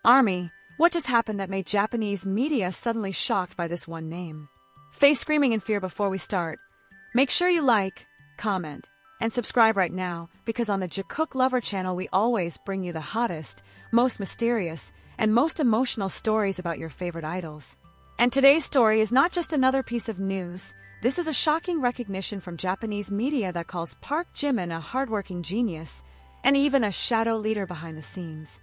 ARMY, what just happened that made Japanese media suddenly shocked by this one name? Face screaming in fear before we start. Make sure you like, comment, and subscribe right now, because on the Jikook Lover channel we always bring you the hottest, most mysterious, and most emotional stories about your favorite idols. And today's story is not just another piece of news. This is a shocking recognition from Japanese media that calls Park Jimin a hardworking genius, and even a shadow leader behind the scenes.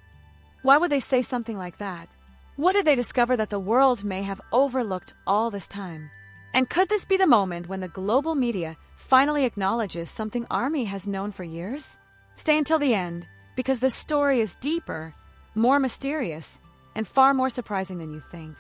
Why would they say something like that? What did they discover that the world may have overlooked all this time? And could this be the moment when the global media finally acknowledges something ARMY has known for years? Stay until the end, because this story is deeper, more mysterious, and far more surprising than you think.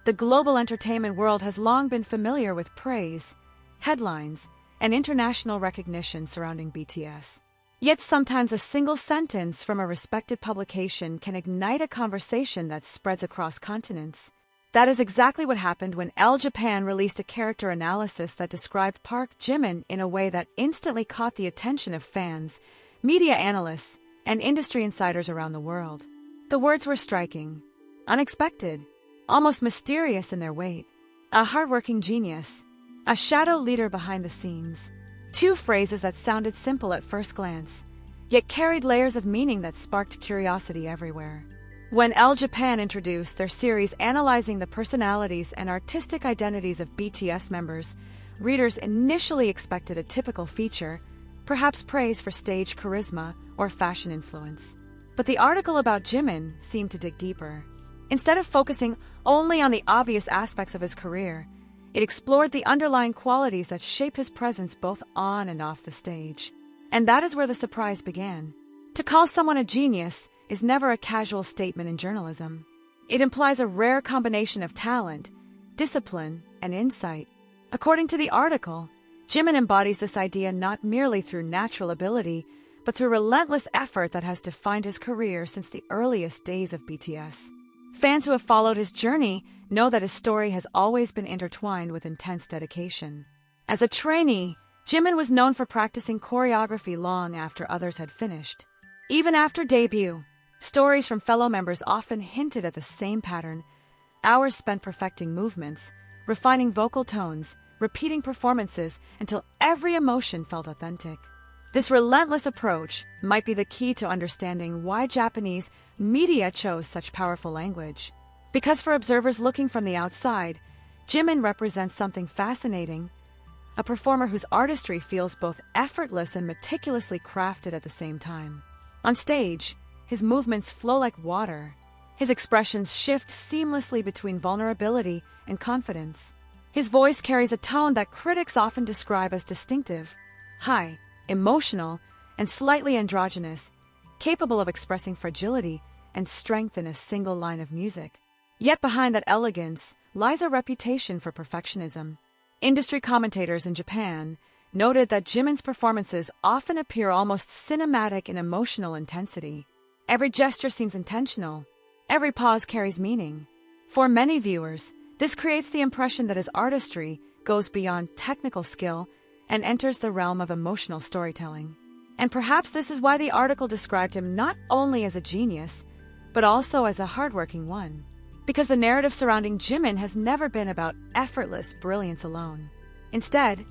The global entertainment world has long been familiar with praise, headlines, and international recognition surrounding BTS. Yet sometimes a single sentence from a respected publication can ignite a conversation that spreads across continents. That is exactly what happened when Elle Japan released a character analysis that described Park Jimin in a way that instantly caught the attention of fans, media analysts, and industry insiders around the world. The words were striking, unexpected, almost mysterious in their weight. A hardworking genius, a shadow leader behind the scenes. Two phrases that sounded simple at first glance, yet carried layers of meaning that sparked curiosity everywhere. When Elle Japan introduced their series analyzing the personalities and artistic identities of BTS members, readers initially expected a typical feature, perhaps praise for stage charisma or fashion influence. But the article about Jimin seemed to dig deeper. Instead of focusing only on the obvious aspects of his career, it explored the underlying qualities that shape his presence both on and off the stage. And that is where the surprise began. To call someone a genius is never a casual statement in journalism. It implies a rare combination of talent, discipline, and insight. According to the article, Jimin embodies this idea not merely through natural ability, but through relentless effort that has defined his career since the earliest days of BTS. Fans who have followed his journey know that his story has always been intertwined with intense dedication. As a trainee, Jimin was known for practicing choreography long after others had finished. Even after debut, stories from fellow members often hinted at the same pattern: hours spent perfecting movements, refining vocal tones, repeating performances until every emotion felt authentic. This relentless approach might be the key to understanding why Japanese media chose such powerful language. Because for observers looking from the outside, Jimin represents something fascinating, a performer whose artistry feels both effortless and meticulously crafted at the same time. On stage, his movements flow like water. His expressions shift seamlessly between vulnerability and confidence. His voice carries a tone that critics often describe as distinctive, high, emotional, and slightly androgynous, capable of expressing fragility and strength in a single line of music. Yet behind that elegance lies a reputation for perfectionism. Industry commentators in Japan noted that Jimin's performances often appear almost cinematic in emotional intensity. Every gesture seems intentional. Every pause carries meaning. For many viewers, this creates the impression that his artistry goes beyond technical skill and enters the realm of emotional storytelling. And perhaps this is why the article described him not only as a genius, but also as a hardworking one. Because the narrative surrounding Jimin has never been about effortless brilliance alone. Instead,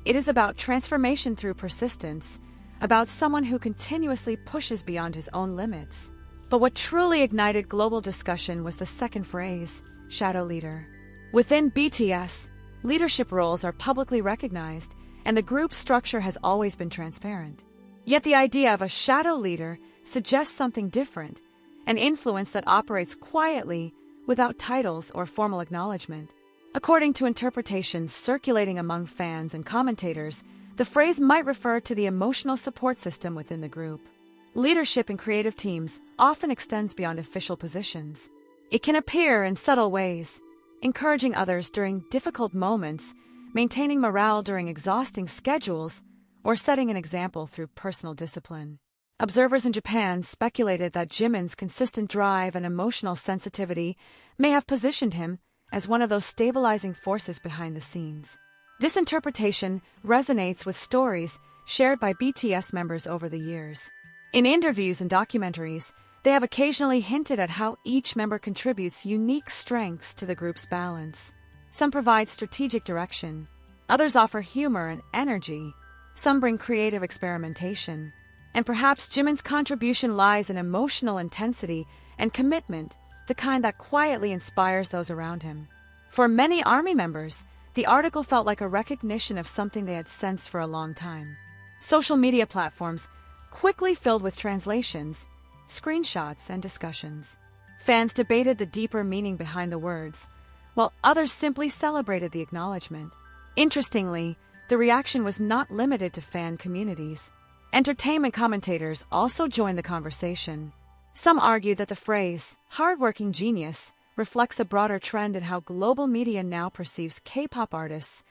it is about transformation through persistence, about someone who continuously pushes beyond his own limits. But what truly ignited global discussion was the second phrase, shadow leader. Within BTS, leadership roles are publicly recognized, and the group structure has always been transparent. Yet the idea of a shadow leader suggests something different, an influence that operates quietly without titles or formal acknowledgement. According to interpretations circulating among fans and commentators, the phrase might refer to the emotional support system within the group. Leadership in creative teams often extends beyond official positions. It can appear in subtle ways, encouraging others during difficult moments, maintaining morale during exhausting schedules, or setting an example through personal discipline. Observers in Japan speculated that Jimin's consistent drive and emotional sensitivity may have positioned him as one of those stabilizing forces behind the scenes. This interpretation resonates with stories shared by BTS members over the years. In interviews and documentaries, They have occasionally hinted at how each member contributes unique strengths to the group's balance. Some provide strategic direction, others offer humor and energy, some bring creative experimentation, and perhaps Jimin's contribution lies in emotional intensity and commitment, the kind that quietly inspires those around him. For many ARMY members, the article felt like a recognition of something they had sensed for a long time. Social media platforms quickly filled with translations, screenshots, and discussions. Fans debated the deeper meaning behind the words, while others simply celebrated the acknowledgement. Interestingly, the reaction was not limited to fan communities. Entertainment commentators also joined the conversation. Some argued that the phrase, hardworking genius, reflects a broader trend in how global media now perceives K-pop artists,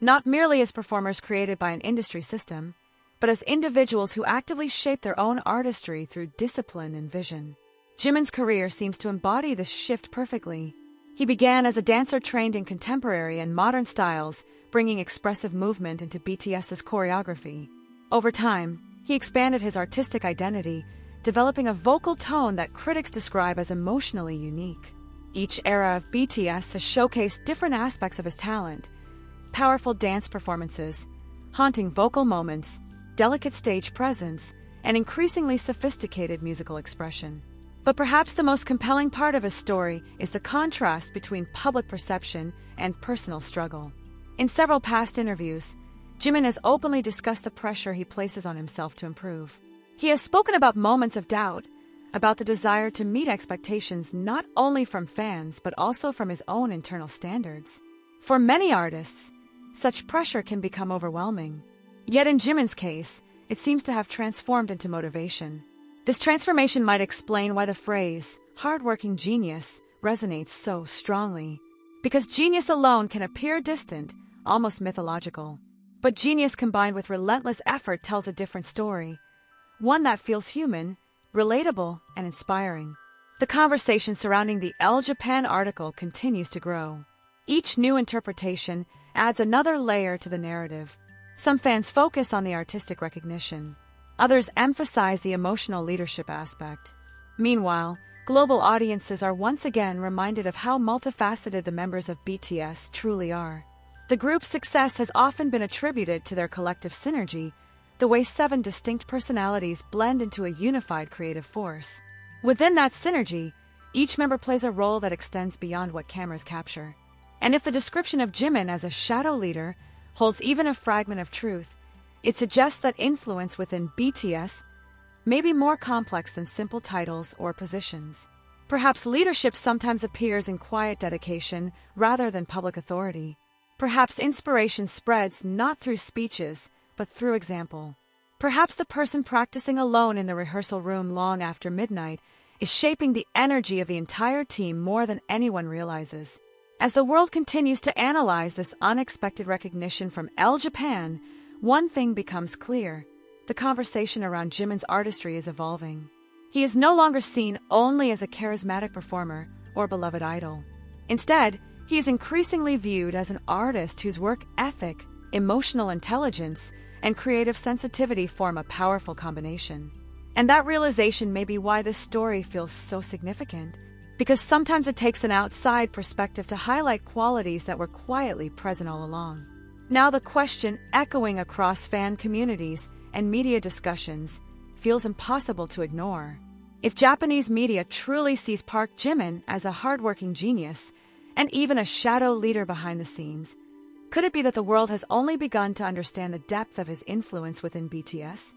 not merely as performers created by an industry system, but as individuals who actively shape their own artistry through discipline and vision. Jimin's career seems to embody this shift perfectly. He began as a dancer trained in contemporary and modern styles, bringing expressive movement into BTS's choreography. Over time, he expanded his artistic identity, developing a vocal tone that critics describe as emotionally unique. Each era of BTS has showcased different aspects of his talent: powerful dance performances, haunting vocal moments, delicate stage presence, and increasingly sophisticated musical expression. But perhaps the most compelling part of his story is the contrast between public perception and personal struggle. In several past interviews, Jimin has openly discussed the pressure he places on himself to improve. He has spoken about moments of doubt, about the desire to meet expectations not only from fans but also from his own internal standards. For many artists, such pressure can become overwhelming. Yet in Jimin's case, it seems to have transformed into motivation. This transformation might explain why the phrase, hardworking genius, resonates so strongly. Because genius alone can appear distant, almost mythological. But genius combined with relentless effort tells a different story. One that feels human, relatable, and inspiring. The conversation surrounding the Elle Japan article continues to grow. Each new interpretation adds another layer to the narrative. Some fans focus on the artistic recognition. Others emphasize the emotional leadership aspect. Meanwhile, global audiences are once again reminded of how multifaceted the members of BTS truly are. The group's success has often been attributed to their collective synergy, the way 7 distinct personalities blend into a unified creative force. Within that synergy, each member plays a role that extends beyond what cameras capture. And if the description of Jimin as a shadow leader holds even a fragment of truth, it suggests that influence within BTS may be more complex than simple titles or positions. Perhaps leadership sometimes appears in quiet dedication rather than public authority. Perhaps inspiration spreads not through speeches, but through example. Perhaps the person practicing alone in the rehearsal room long after midnight is shaping the energy of the entire team more than anyone realizes. As the world continues to analyze this unexpected recognition from Elle Japan, one thing becomes clear: the conversation around Jimin's artistry is evolving. He is no longer seen only as a charismatic performer or beloved idol. Instead, he is increasingly viewed as an artist whose work ethic, emotional intelligence, and creative sensitivity form a powerful combination. And that realization may be why this story feels so significant, because sometimes it takes an outside perspective to highlight qualities that were quietly present all along. Now the question echoing across fan communities and media discussions feels impossible to ignore. If Japanese media truly sees Park Jimin as a hardworking genius, and even a shadow leader behind the scenes, could it be that the world has only begun to understand the depth of his influence within BTS?